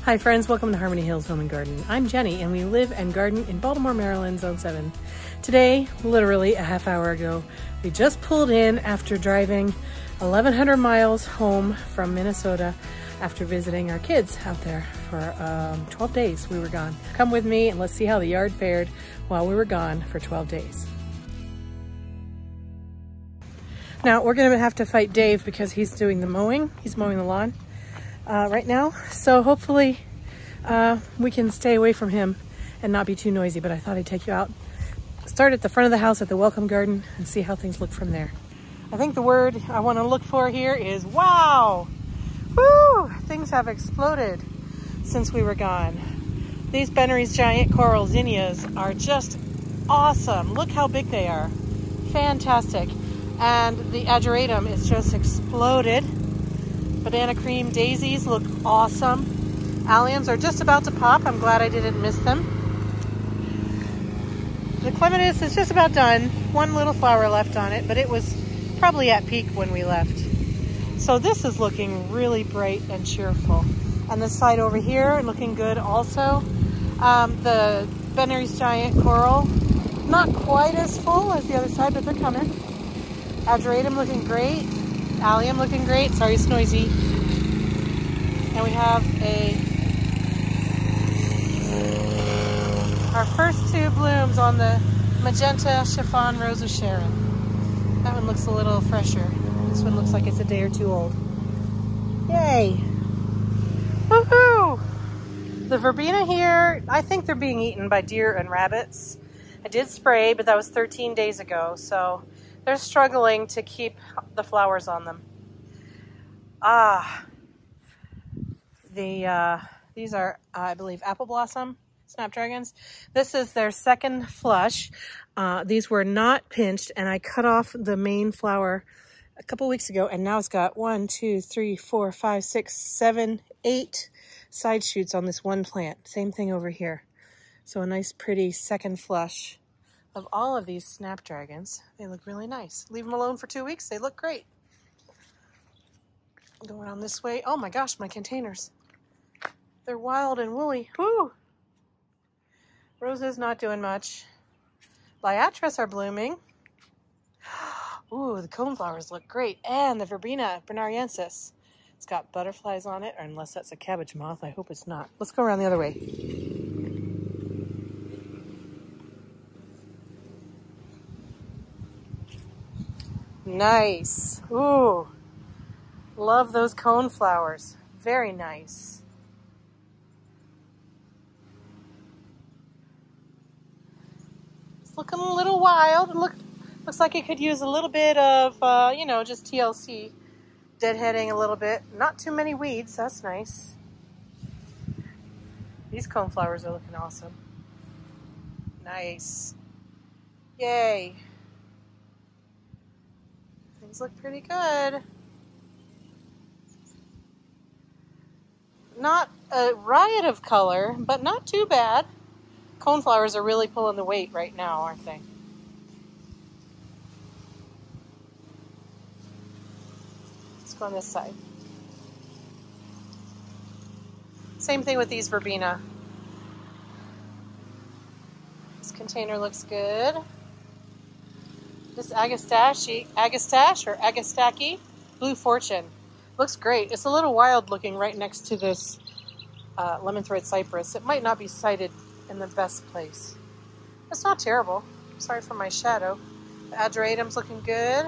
Hi friends, welcome to Harmony Hills Home and Garden. I'm Jenny and we live and garden in Baltimore, Maryland, Zone 7. Today, literally a half hour ago, we just pulled in after driving 1,100 miles home from Minnesota after visiting our kids out there for 12 days we were gone. Come with me and let's see how the yard fared while we were gone for 12 days. Now we're gonna have to fight Dave because he's doing the mowing. He's mowing the lawn right now. So hopefully we can stay away from him and not be too noisy, but I thought I'd take you out. Start at the front of the house at the welcome garden and see how things look from there. I think the word I wanna look for here is wow. Woo! Things have exploded since we were gone. These Bennery's giant coral zinnias are just awesome. Look how big they are. Fantastic. And the ageratum is just exploded. Banana cream daisies look awesome. Alliums are just about to pop. I'm glad I didn't miss them. The Clematis is just about done. One little flower left on it, but it was probably at peak when we left. So this is looking really bright and cheerful. And this side over here looking good also. The Bennery's giant coral, not quite as full as the other side, but they're coming. Ageratum looking great. Allium looking great. Sorry, it's noisy. And we have our first two blooms on the Magenta Chiffon Rose of Sharon. That one looks a little fresher. This one looks like it's a day or two old. Yay! Woohoo! The Verbena here, I think they're being eaten by deer and rabbits. I did spray, but that was 13 days ago, so they're struggling to keep the flowers on them. These are, I believe, apple blossom Snapdragons. This is their second flush. These were not pinched, and I cut off the main flower a couple weeks ago, and now it's got 1, 2, 3, 4, 5, 6, 7, 8 side shoots on this one plant. Same thing over here. So a nice, pretty second flush of all of these Snapdragons. They look really nice. Leave them alone for 2 weeks. They look great. Go around this way. Oh my gosh, my containers. They're wild and woolly. Woo! Roses not doing much. Liatris are blooming. Ooh, the coneflowers look great. And the Verbena bonariensis. It's got butterflies on it, or unless that's a cabbage moth. I hope it's not. Let's go around the other way. Nice. Ooh. Love those coneflowers. Very nice. It's looking a little wild. Looks like it could use a little bit of, you know, just TLC. Deadheading a little bit. Not too many weeds. That's nice. These coneflowers are looking awesome. Nice. Yay. Things look pretty good. Not a riot of color, but not too bad. Coneflowers are really pulling the weight right now, aren't they? Let's go on this side. Same thing with these Verbena. This container looks good. This Agastache or Agastaki Blue Fortune looks great. It's a little wild looking right next to this lemon thread cypress. It might not be sited in the best place. It's not terrible. Sorry for my shadow. The ageratum's looking good.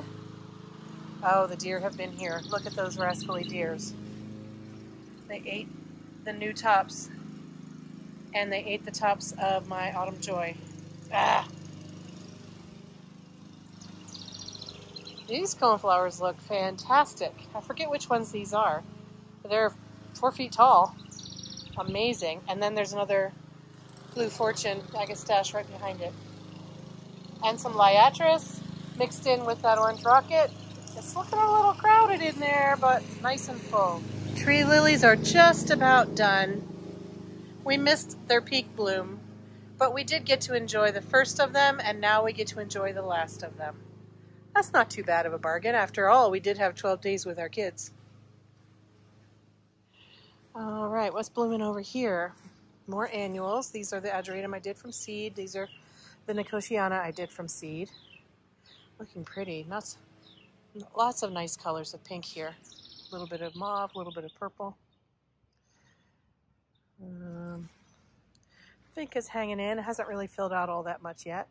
Oh, the deer have been here. Look at those rascally deers. They ate the new tops, and they ate the tops of my Autumn Joy. Ah. These coneflowers look fantastic. I forget which ones these are. They're 4 feet tall. Amazing. And then there's another Blue Fortune Agastache right behind it. And some Liatris mixed in with that orange rocket. It's looking a little crowded in there, but nice and full. Tree lilies are just about done. We missed their peak bloom, but we did get to enjoy the first of them, and now we get to enjoy the last of them. That's not too bad of a bargain. After all, we did have 12 days with our kids. All right, what's blooming over here? More annuals. These are the ageratum I did from seed. These are the nicotiana I did from seed. Looking pretty. Lots of nice colors of pink here. A little bit of mauve, a little bit of purple. Pink is hanging in. It hasn't really filled out all that much yet.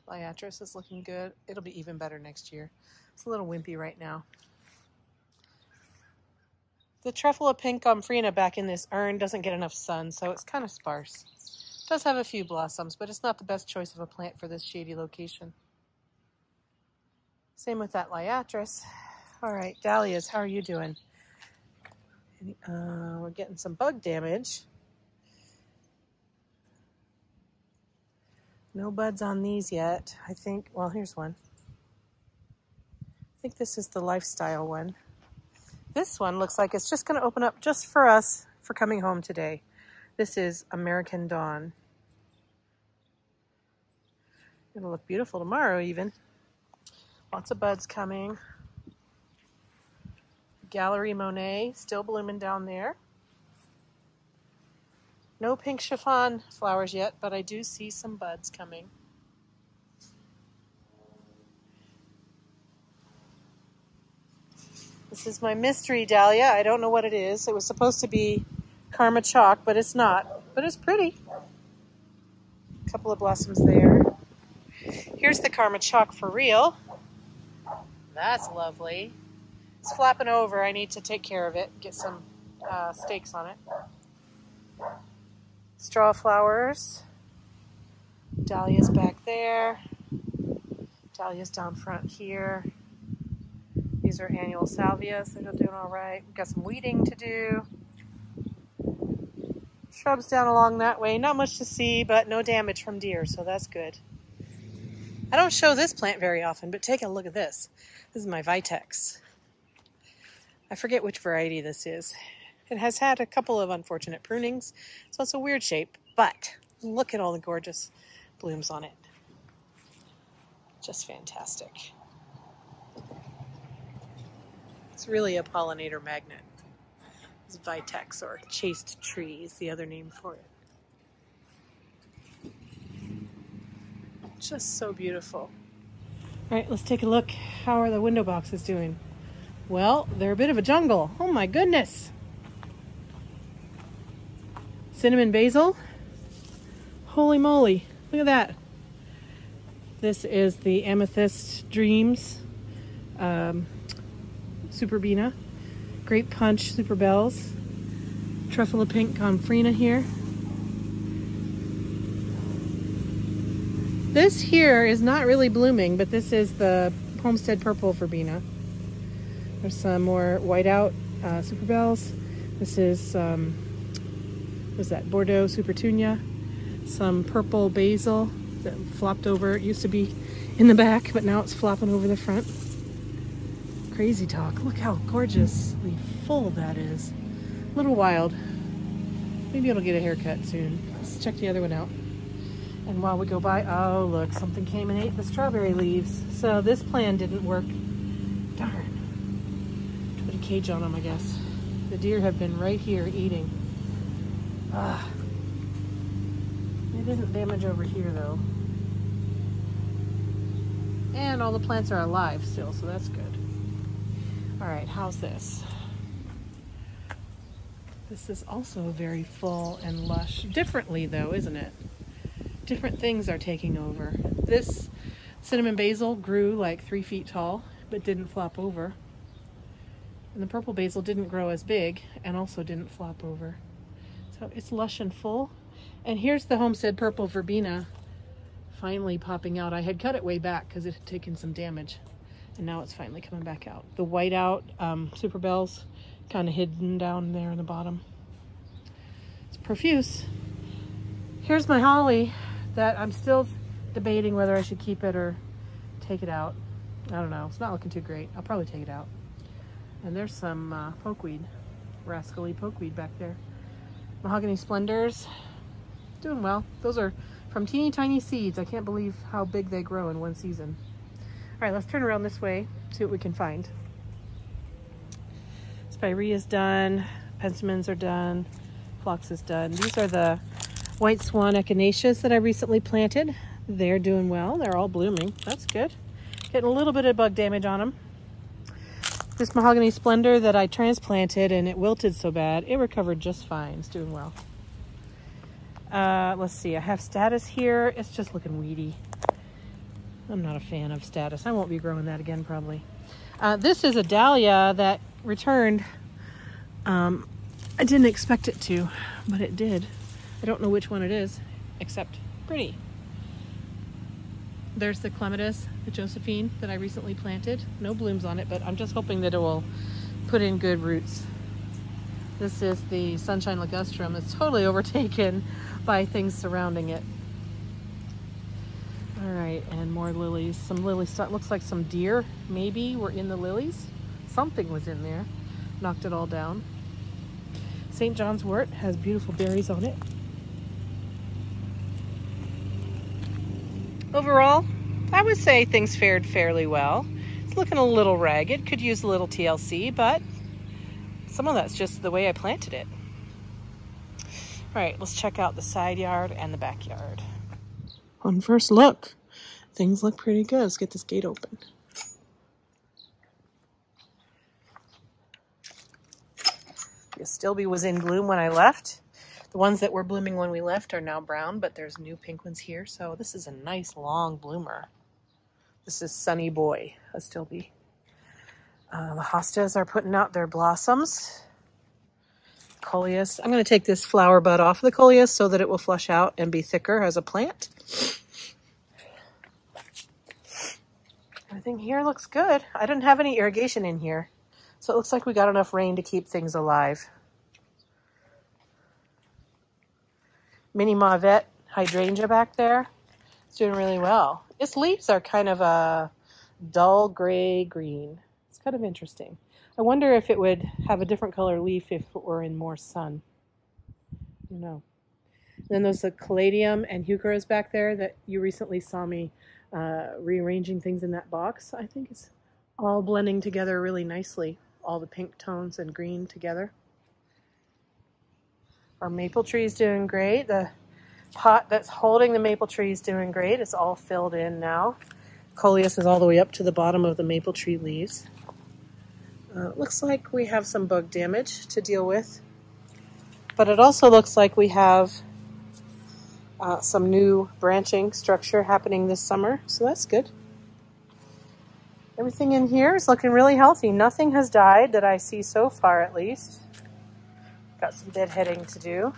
Liatris is looking good. It'll be even better next year. It's a little wimpy right now. The truffle of pink gomphrena back in this urn doesn't get enough sun, so it's kind of sparse. It does have a few blossoms, but it's not the best choice of a plant for this shady location. Same with that liatris. All right, Dahlias, how are you doing? We're getting some bug damage. No buds on these yet. I think, well, here's one. I think this is the lifestyle one. This one looks like it's just going to open up just for us for coming home today. This is American Dawn. It'll look beautiful tomorrow even. Lots of buds coming. Gallery Monet, still blooming down there. No pink chiffon flowers yet, but I do see some buds coming. This is my mystery dahlia. I don't know what it is. It was supposed to be Karma Chalk, but it's not. But it's pretty. A couple of blossoms there. Here's the Karma Chalk for real. That's lovely. It's flapping over. I need to take care of it. Get some stakes on it. Straw flowers. Dahlias back there. Dahlias down front here. These are annual salvias that are doing all right. We've got some weeding to do. Shrubs down along that way. Not much to see, but no damage from deer, so that's good. I don't show this plant very often, but take a look at this. This is my Vitex. I forget which variety this is. It has had a couple of unfortunate prunings, so it's a weird shape, but look at all the gorgeous blooms on it. Just fantastic. It's really a pollinator magnet. It's Vitex, or chaste tree is the other name for it. Just so beautiful. All right, let's take a look. How are the window boxes doing? Well, they're a bit of a jungle. Oh my goodness. Cinnamon basil. Holy moly. Look at that. This is the Amethyst Dreams Superbena. Grape Punch Super Bells. Truffle of Pink Gomphrena here. This here is not really blooming, but this is the Homestead Purple Verbena. There's some more whiteout Super Bells. This is, what's that, Bordeaux Supertunia. Some purple basil that flopped over. It used to be in the back, but now it's flopping over the front. Crazy talk. Look how gorgeously full that is. A little wild. Maybe it'll get a haircut soon. Let's check the other one out. And while we go by, oh look, something came and ate the strawberry leaves. So this plan didn't work. Darn. Put a cage on them, I guess. The deer have been right here eating. They didn't damage over here though. And all the plants are alive still, so that's good. All right, how's this? This is also very full and lush. Differently though, isn't it? Different things are taking over. This cinnamon basil grew like 3 feet tall, but didn't flop over. And the purple basil didn't grow as big and also didn't flop over. So it's lush and full. And here's the Homestead Purple Verbena finally popping out. I had cut it way back because it had taken some damage. And now it's finally coming back out. The whiteout Super Bells kind of hidden down there in the bottom. It's profuse. Here's my holly that I'm still debating whether I should keep it or take it out. I don't know. It's not looking too great. I'll probably take it out. And there's some pokeweed, rascally pokeweed back there. Mahogany Splendors, doing well. Those are from teeny tiny seeds. I can't believe how big they grow in one season. All right, let's turn around this way, see what we can find. This Spirea's done. Pensimons are done. Phlox is done. These are the white swan echinaceas that I recently planted. They're doing well. They're all blooming. That's good. Getting a little bit of bug damage on them. This mahogany splendor that I transplanted and it wilted so bad, it recovered just fine. It's doing well. Let's see. I have Status here. It's just looking weedy. I'm not a fan of Status. I won't be growing that again probably. This is a Dahlia that returned. I didn't expect it to, but it did. I don't know which one it is, except pretty. There's the Clematis, the Josephine that I recently planted. No blooms on it, but I'm just hoping that it will put in good roots. This is the Sunshine Ligustrum. It's totally overtaken by things surrounding it. All right, and more lilies. Some lilies, looks like some deer maybe were in the lilies. Something was in there, knocked it all down. St. John's wort has beautiful berries on it. Overall, I would say things fared fairly well. It's looking a little ragged, could use a little TLC, but some of that's just the way I planted it. All right, let's check out the side yard and the backyard. On first look, things look pretty good. Let's get this gate open. The Astilbe was in bloom when I left. The ones that were blooming when we left are now brown, but there's new pink ones here. So this is a nice long bloomer. This is Sunny Boy Astilbe. The Hostas are putting out their blossoms. Coleus. I'm going to take this flower bud off the Coleus so that it will flush out and be thicker as a plant. Everything here looks good. I didn't have any irrigation in here, so it looks like we got enough rain to keep things alive. Mini Mavet hydrangea back there. It's doing really well. Its leaves are kind of a dull gray green. It's kind of interesting. I wonder if it would have a different color leaf if it were in more sun. I don't know. Then there's the caladium and heucheras back there that you recently saw me rearranging things in that box. I think it's all blending together really nicely. All the pink tones and green together. Our maple tree is doing great. The pot that's holding the maple tree is doing great. It's all filled in now. Coleus is all the way up to the bottom of the maple tree leaves. Looks like we have some bug damage to deal with. But it also looks like we have some new branching structure happening this summer. So that's good. Everything in here is looking really healthy. Nothing has died that I see so far, at least. Got some deadheading to do.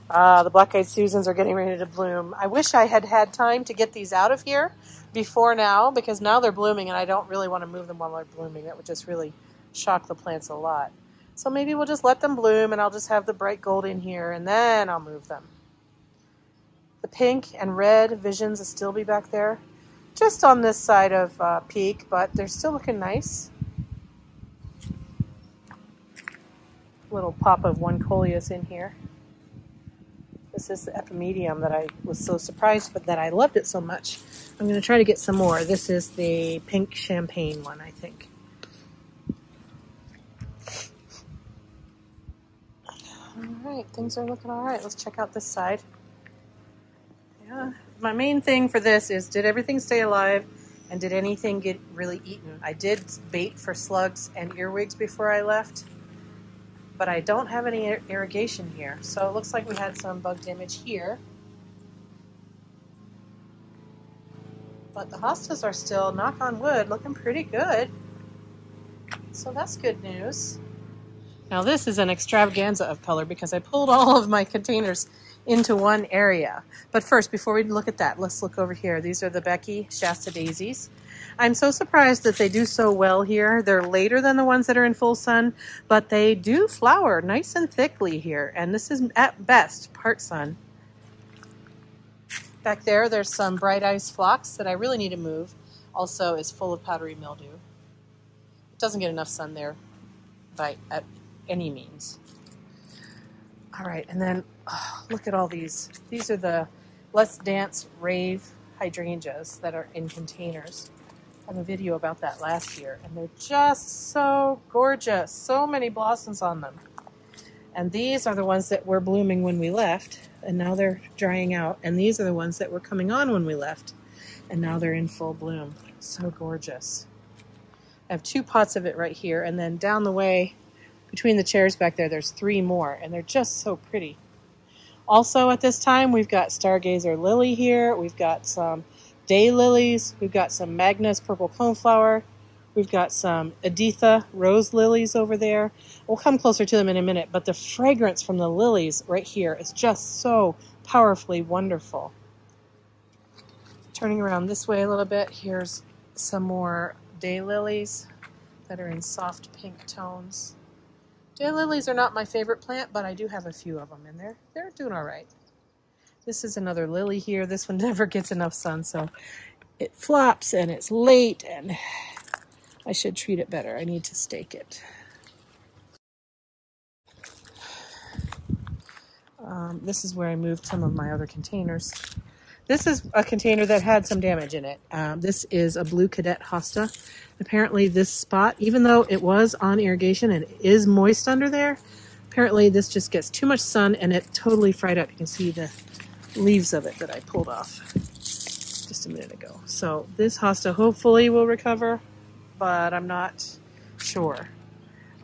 The black-eyed Susans are getting ready to bloom. I wish I had had time to get these out of here before now, because now they're blooming and I don't really want to move them while they're blooming. That would just really shock the plants a lot. So maybe we'll just let them bloom and I'll just have the bright gold in here and then I'll move them. The pink and red visions will still be back there, just on this side of Peak, but they're still looking nice. Little pop of one Coleus in here. This is the epimedium that I was so surprised, but that I loved it so much. I'm going to try to get some more. This is the pink champagne one, I think. All right, things are looking all right. Let's check out this side. Yeah, my main thing for this is, did everything stay alive and did anything get really eaten? I did bait for slugs and earwigs before I left, but I don't have any irrigation here. So it looks like we had some bug damage here. But the hostas are still, knock on wood, looking pretty good. So that's good news. Now this is an extravaganza of color because I pulled all of my containers into one area. But first, before we look at that, let's look over here. These are the Becky Shasta Daisies. I'm so surprised that they do so well here. They're later than the ones that are in full sun, but they do flower nice and thickly here. And this is at best part sun. Back there, there's some bright ice phlox that I really need to move. Also is full of powdery mildew. It doesn't get enough sun there by any means. All right, and then look at all these. These are the Let's Dance Rave Hydrangeas that are in containers. I have a video about that last year, and they're just so gorgeous. So many blossoms on them. And these are the ones that were blooming when we left, and now they're drying out. And these are the ones that were coming on when we left, and now they're in full bloom. So gorgeous. I have 2 pots of it right here, and then down the way, between the chairs back there, there's 3 more, and they're just so pretty. Also at this time, we've got Stargazer Lily here. We've got some Day Lilies. We've got some Magnus Purple Coneflower. We've got some Aditha Rose Lilies over there. We'll come closer to them in a minute, but the fragrance from the lilies right here is just so powerfully wonderful. Turning around this way a little bit, here's some more Day Lilies that are in soft pink tones. Day Lilies are not my favorite plant, but I do have a few of them in there. They're doing all right. This is another lily here. This one never gets enough sun, so it flops and it's late, and I should treat it better. I need to stake it. This is where I moved some of my other containers. This is a container that had some damage in it. This is a blue Cadet Hosta. Apparently this spot, even though it was on irrigation and it is moist under there, apparently this just gets too much sun and it totally fried up. You can see the leaves of it that I pulled off just a minute ago. So this Hosta hopefully will recover, but I'm not sure.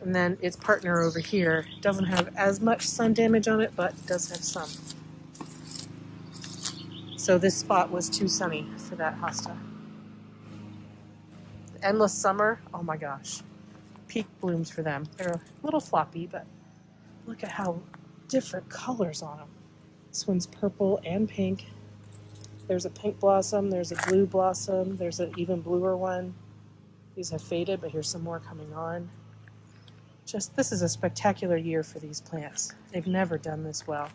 And then its partner over here doesn't have as much sun damage on it, but does have some. So this spot was too sunny for that Hosta. Endless summer, oh my gosh. Peak blooms for them. They're a little floppy, but look at how different colors on them. This one's purple and pink. There's a pink blossom, there's a blue blossom, there's an even bluer one. These have faded, but here's some more coming on. This is a spectacular year for these plants. They've never done this well.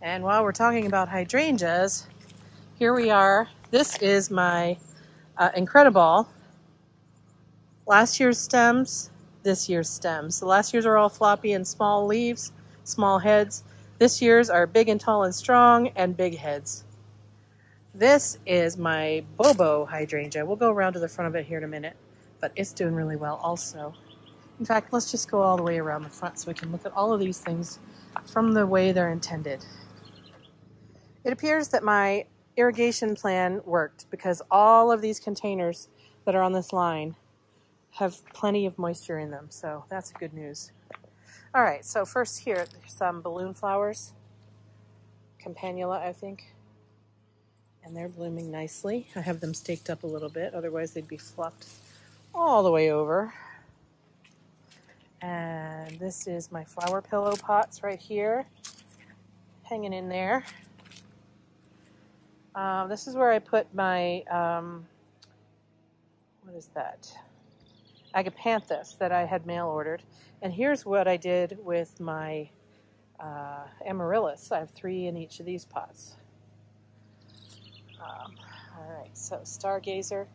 And while we're talking about hydrangeas, here we are. This is my Incredible. Last year's stems, this year's stems. The last year's are all floppy and small leaves, small heads. This year's are big and tall and strong and big heads. This is my Bobo Hydrangea. We'll go around to the front of it here in a minute, but it's doing really well also. In fact, let's just go all the way around the front so we can look at all of these things from the way they're intended. It appears that my irrigation plan worked because all of these containers that are on this line have plenty of moisture in them, so that's good news. All right, so first here, there's some balloon flowers, campanula, I think. And they're blooming nicely. I have them staked up a little bit, otherwise they'd be flopped all the way over. And this is my flower pillow pots right here, hanging in there. This is where I put my, what is that? Agapanthus that I had mail ordered. And here's what I did with my amaryllis. I have 3 in each of these pots. All right, so Stargazer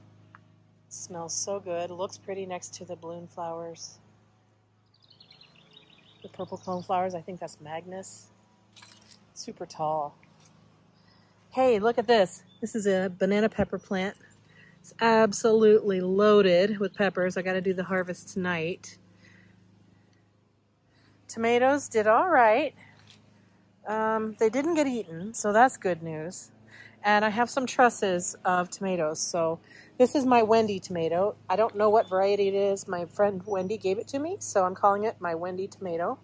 smells so good. Looks pretty next to the balloon flowers. The purple cone flowers, I think that's Magnus. Super tall. Hey, look at this. This is a banana pepper plant. It's absolutely loaded with peppers. I got to do the harvest tonight. Tomatoes did all right. They didn't get eaten, so that's good news. And I have some trusses of tomatoes. So this is my Wendy tomato. I don't know what variety it is. My friend Wendy gave it to me, so I'm calling it my Wendy tomato.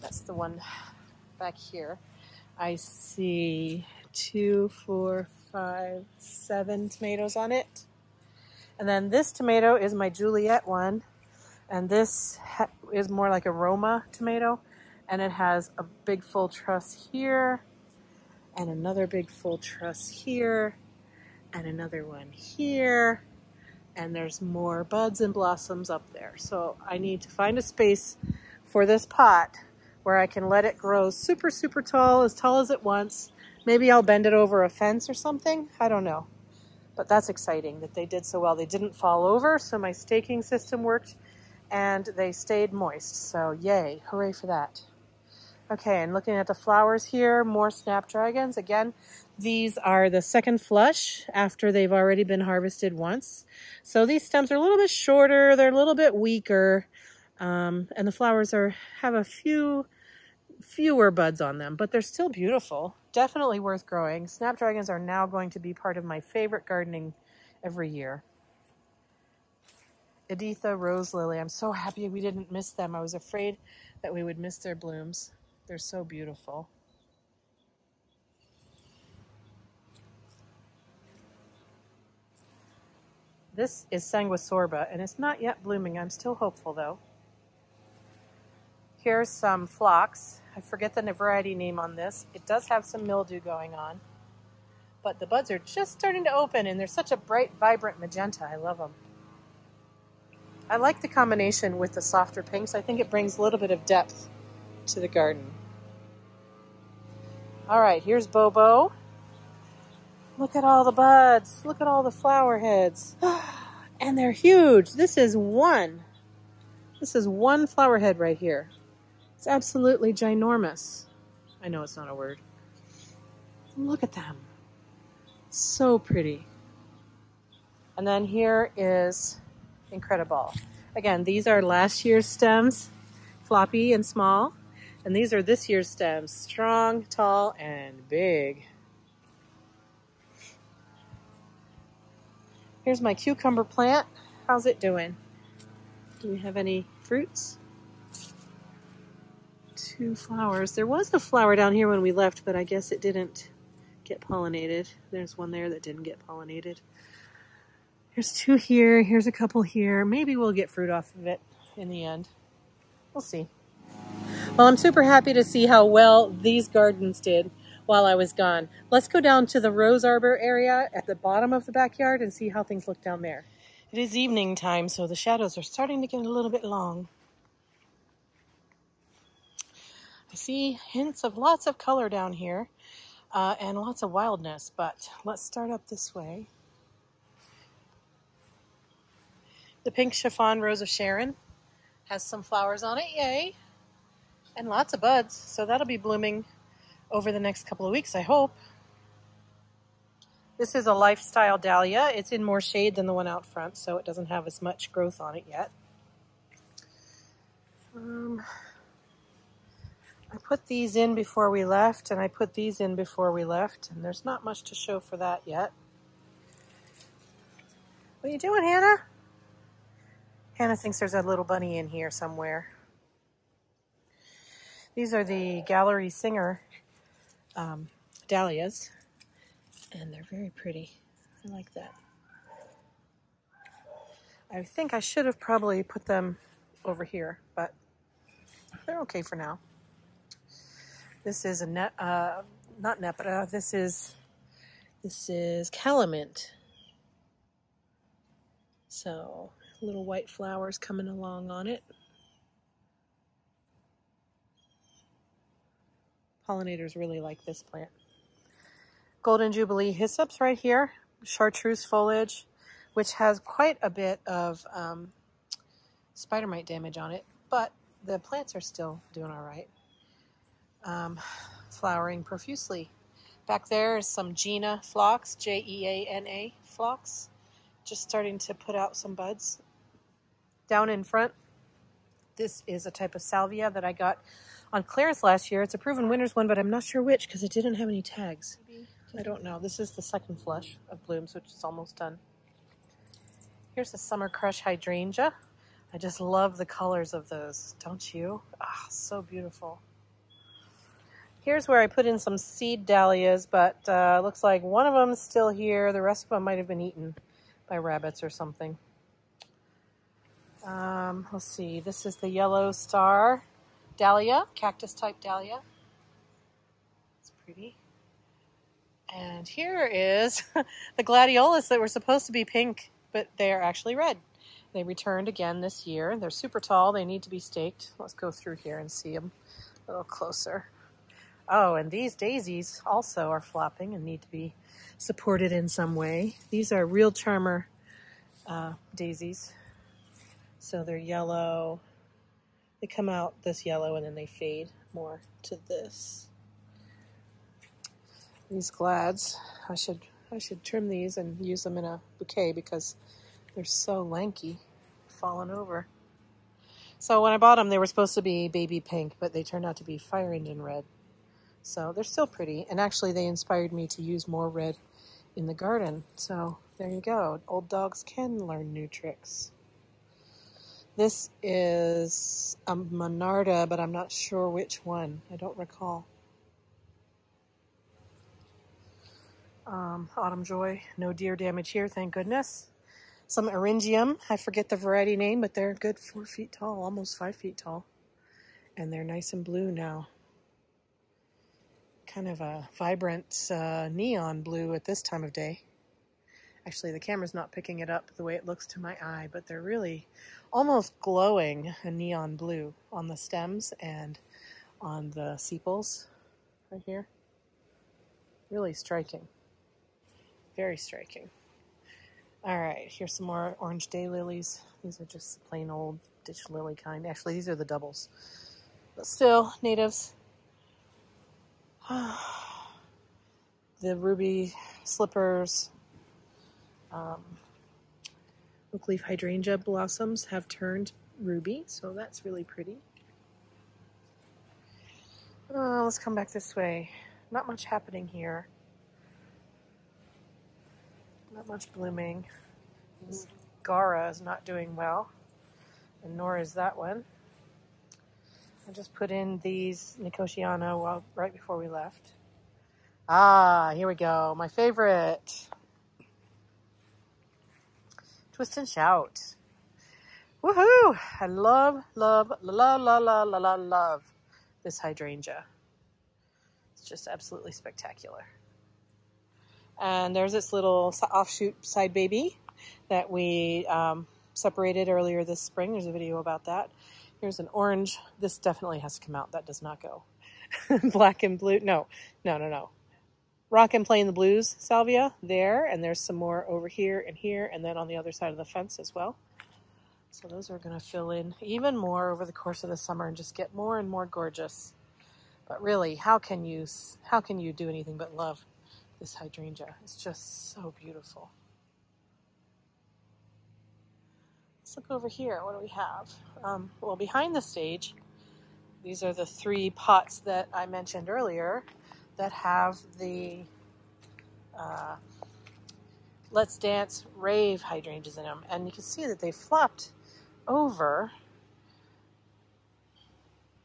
That's the one back here. I see 2, 4, 5, 7 tomatoes on it. And then this tomato is my Juliet one. And this is more like a Roma tomato. And it has a big full truss here. And another big full truss here, and another one here, and there's more buds and blossoms up there. So I need to find a space for this pot where I can let it grow super, super tall as it wants. Maybe I'll bend it over a fence or something. I don't know. But that's exciting that they did so well. They didn't fall over, so my staking system worked, and they stayed moist. So yay, hooray for that. Okay, and looking at the flowers here, more Snapdragons. Again, these are the second flush after they've already been harvested once. So these stems are a little bit shorter, they're a little bit weaker, and the flowers have a fewer buds on them, but they're still beautiful. Definitely worth growing. Snapdragons are now going to be part of my favorite gardening every year. Aditha, Rose Lily. I'm so happy we didn't miss them. I was afraid that we would miss their blooms. They're so beautiful. This is Sanguisorba, and it's not yet blooming. I'm still hopeful, though. Here's some phlox. I forget the variety name on this. It does have some mildew going on, but the buds are just starting to open, and they're such a bright, vibrant magenta. I love them. I like the combination with the softer pinks. I think it brings a little bit of depth to the garden. All right, here's Bobo. Look at all the buds. Look at all the flower heads. And they're huge. This is one flower head right here. It's absolutely ginormous. I know it's not a word. Look at them. So pretty. And then here is Incredible. Again, these are last year's stems, floppy and small. And these are this year's stems, strong, tall, and big. Here's my cucumber plant. How's it doing? Do we have any fruits? 2 flowers. There was a flower down here when we left, but I guess it didn't get pollinated. There's one there that didn't get pollinated. Here's 2 here. Here's a couple here. Maybe we'll get fruit off of it in the end. We'll see. Well, I'm super happy to see how well these gardens did while I was gone. Let's go down to the rose arbor area at the bottom of the backyard and see how things look down there. It is evening time, so the shadows are starting to get a little bit long. I see hints of lots of color down here and lots of wildness, but let's start up this way. The pink chiffon rose of Sharon has some flowers on it, yay! And lots of buds, so that'll be blooming over the next couple of weeks, I hope. This is a lifestyle dahlia. It's in more shade than the one out front, so it doesn't have as much growth on it yet. I put these in before we left, and I put these in before we left, and there's not much to show for that yet. What are you doing, Hannah? Hannah thinks there's a little bunny in here somewhere. These are the Gallery Singer dahlias, and they're very pretty. I like that. I think I should have probably put them over here, but they're okay for now. This is a not nepeta. This is calamint. So little white flowers coming along on it. Pollinators really like this plant. Golden Jubilee hyssops right here. Chartreuse foliage, which has quite a bit of spider mite damage on it, but the plants are still doing all right. Flowering profusely. Back there is some Gina phlox, Jeana phlox, just starting to put out some buds. Down in front, this is a type of salvia that I got on clearance last year. It's a proven winner's one, but I'm not sure which because it didn't have any tags. I don't know. This is the second flush of blooms, which is almost done. Here's a Summer Crush Hydrangea. I just love the colors of those, don't you? Ah, so beautiful. Here's where I put in some seed dahlias, but looks like one of them is still here. The rest of them might have been eaten by rabbits or something. Let's see. This is the Yellow Star Dahlia, cactus type dahlia. It's pretty. And here is the Gladiolus that were supposed to be pink, but they are actually red. They returned again this year. They're super tall. They need to be staked. Let's go through here and see them a little closer. Oh, and these daisies also are flopping and need to be supported in some way. These are Real Charmer daisies. So they're yellow. They come out this yellow and then they fade. more to this. These glads, I should trim these and use them in a bouquet because they're so lanky, falling over. So when I bought them, they were supposed to be baby pink, but they turned out to be fire engine red. So they're still pretty, and actually they inspired me to use more red in the garden. So there you go. Old dogs can learn new tricks. This is a Monarda, but I'm not sure which one. I don't recall. Autumn Joy, no deer damage here, thank goodness. Some Eryngium, I forget the variety name, but they're good 4 feet tall, almost 5 feet tall. And they're nice and blue now. Kind of a vibrant neon blue at this time of day. Actually, the camera's not picking it up the way it looks to my eye, but they're really almost glowing a neon blue on the stems and on the sepals right here. Really striking. Very striking. All right, here's some more orange daylilies. These are just plain old ditch lily kind. Actually, these are the doubles. But still, natives. The ruby slippers. Oak-leaf hydrangea blossoms have turned ruby, so that's really pretty. Let's come back this way. Not much happening here. Not much blooming. This Gara is not doing well, and nor is that one. I just put in these Nicotiana right before we left. Here we go. My favorite. Twist and Shout. Woohoo! I love this hydrangea. It's just absolutely spectacular. And there's this little offshoot side baby that we separated earlier this spring. There's a video about that. Here's an orange. This definitely has to come out. That does not go. Black and blue. No. Rock and Plain the Blues salvia there. And there's some more over here, and then on the other side of the fence as well. So those are going to fill in even more over the course of the summer and just get more and more gorgeous. But really, how can you do anything but love this hydrangea? It's just so beautiful. Let's look over here. What do we have? Well, behind the stage, these are the 3 pots that I mentioned earlier that have the Let's Dance Rave Hydrangeas in them. And you can see that they flopped over,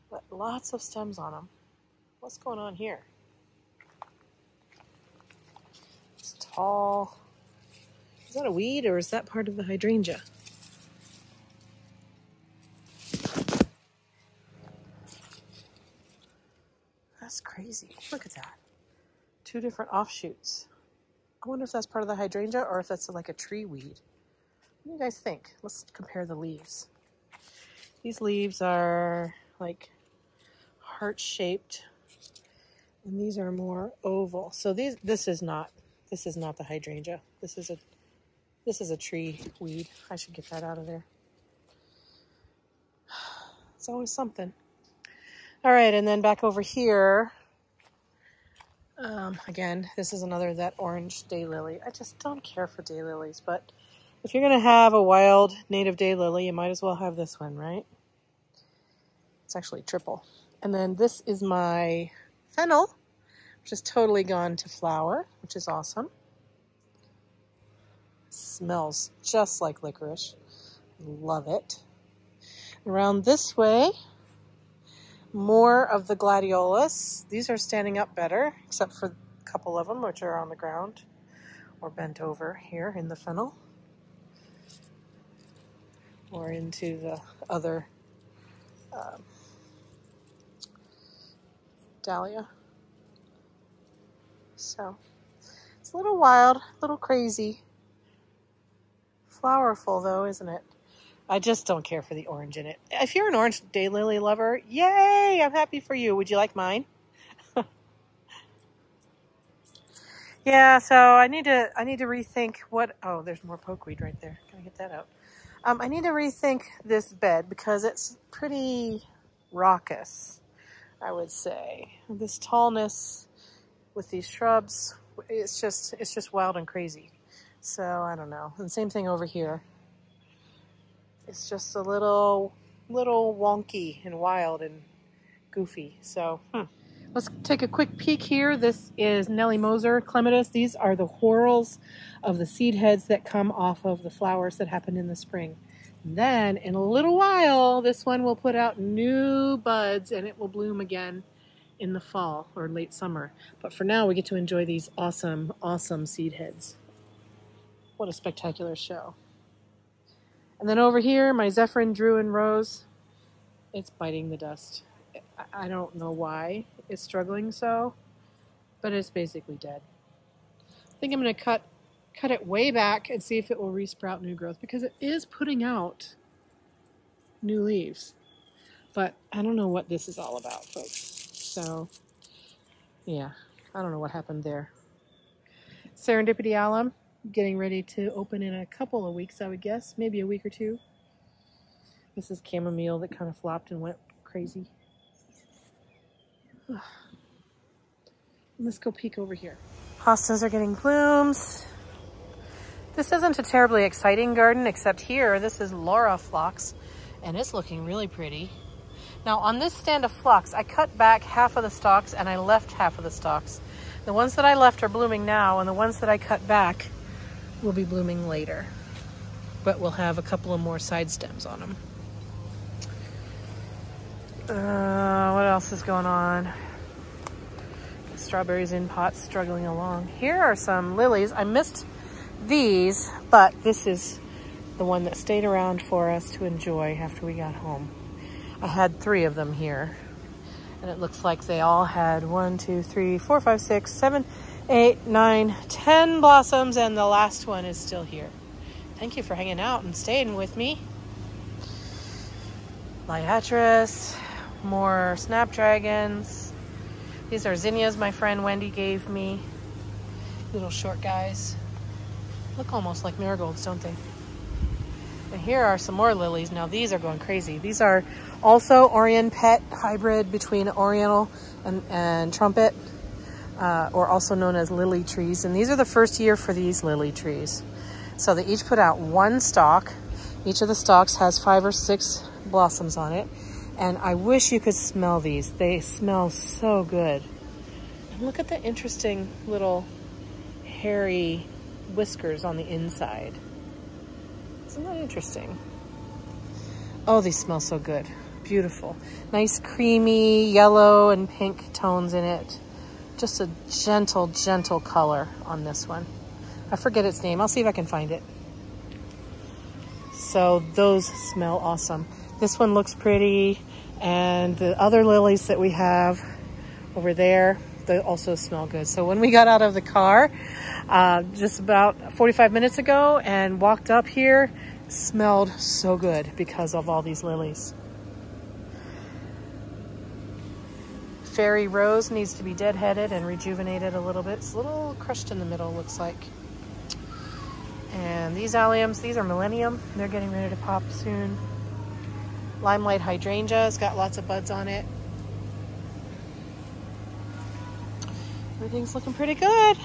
but lots of stems on them. What's going on here? It's tall. Is that a weed or is that part of the hydrangea? That's crazy. Look at that. 2 different offshoots. I wonder if that's part of the hydrangea or if that's like a tree weed. What do you guys think? Let's compare the leaves. These leaves are like heart-shaped, and these are more oval. So this is not the hydrangea. This is a tree weed. I should get that out of there. It's always something. All right, and then back over here, again, this is another that orange daylily. I just don't care for daylilies, but if you're going to have a wild native daylily, you might as well have this one, right? It's actually triple. And then this is my fennel, which is totally gone to flower, which is awesome. Smells just like licorice. Love it. Around this way, more of the Gladiolus. These are standing up better, except for a couple of them, which are on the ground or bent over here in the fennel or into the other Dahlia. So it's a little wild, a little crazy. Flowerful though, isn't it? I just don't care for the orange in it. If you're an orange daylily lover, yay! I'm happy for you. Would you like mine? Yeah, so I need to rethink what. Oh, there's more pokeweed right there. Can I get that out? I need to rethink this bed because it's pretty raucous. I would say. This tallness with these shrubs, it's just wild and crazy. So I don't know. And same thing over here. It's just a little wonky and wild and goofy. So let's take a quick peek here. This is Nelly, Moser, Clematis. These are the whorls of the seed heads that come off of the flowers that happen in the spring. And then in a little while, this one will put out new buds and it will bloom again in the fall or late summer. But for now, we get to enjoy these awesome, awesome seed heads. What a spectacular show. And then over here, my Zephyrin, Drew, and Rose, it's biting the dust. I don't know why it's struggling so, but it's basically dead. I think I'm going to cut it way back and see if it will resprout new growth, because it is putting out new leaves. But I don't know what this is all about, folks. So, yeah, I don't know what happened there. Serendipity alum, getting ready to open in a couple of weeks, I would guess. Maybe a week or two. This is chamomile that kind of flopped and went crazy. Let's go peek over here. Hostas are getting blooms. This isn't a terribly exciting garden, except here, this is Laura phlox, and it's looking really pretty. Now on this stand of phlox, I cut back half of the stalks and I left half of the stalks. The ones that I left are blooming now, and the ones that I cut back will be blooming later. But we'll have a couple of more side stems on them. What else is going on? Strawberries in pots struggling along. Here are some lilies. I missed these, but this is the one that stayed around for us to enjoy after we got home. I had 3 of them here, and it looks like they all had 1, 2, 3, 4, 5, 6, 7, 8, 9, 10 blossoms, and the last one is still here. Thank you for hanging out and staying with me. Liatris, more Snapdragons. These are zinnias my friend Wendy gave me. Little short guys. Look almost like marigolds, don't they? And here are some more lilies. Now these are going crazy. These are also Orient Pet hybrid between Oriental and Trumpet, or also known as lily trees. And these are the first year for these lily trees. So they each put out 1 stalk. Each of the stalks has 5 or 6 blossoms on it. And I wish you could smell these. They smell so good. And look at the interesting little hairy whiskers on the inside. Isn't that interesting? Oh, these smell so good. Beautiful. Nice creamy yellow and pink tones in it. Just a gentle, gentle color on this one. I forget its name. I'll see if I can find it. So those smell awesome. This one looks pretty. And the other lilies that we have over there, they also smell good. So when we got out of the car just about 45 minutes ago and walked up here, smelled so good because of all these lilies. Fairy Rose needs to be deadheaded and rejuvenated a little bit. It's a little crushed in the middle, looks like. And these alliums, these are Millennium. They're getting ready to pop soon. Limelight Hydrangea has got lots of buds on it. Everything's looking pretty good.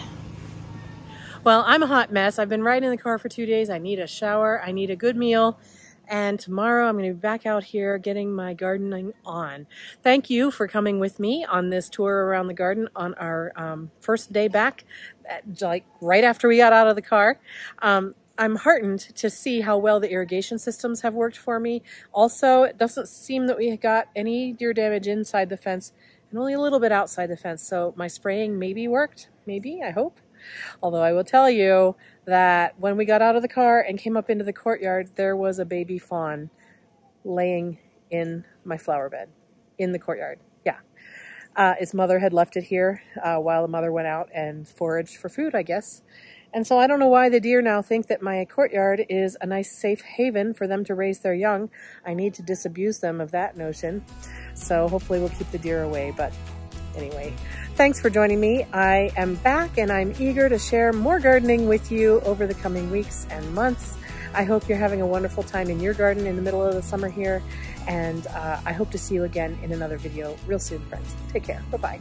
Well, I'm a hot mess. I've been riding in the car for 2 days. I need a shower. I need a good meal. And tomorrow I'm going to be back out here getting my gardening on. Thank you for coming with me on this tour around the garden on our first day back, like right after we got out of the car. I'm heartened to see how well the irrigation systems have worked for me. Also, it doesn't seem that we got any deer damage inside the fence and only a little bit outside the fence. So my spraying maybe worked. Maybe, I hope. Although I will tell you that when we got out of the car and came up into the courtyard, there was a baby fawn laying in my flower bed in the courtyard. Yeah. Its mother had left it here while the mother went out and foraged for food, I guess. And so I don't know why the deer now think that my courtyard is a nice safe haven for them to raise their young. I need to disabuse them of that notion. So hopefully we'll keep the deer away. But anyway, thanks for joining me. I am back and I'm eager to share more gardening with you over the coming weeks and months. I hope you're having a wonderful time in your garden in the middle of the summer here, and I hope to see you again in another video real soon, friends. Take care. Bye-bye.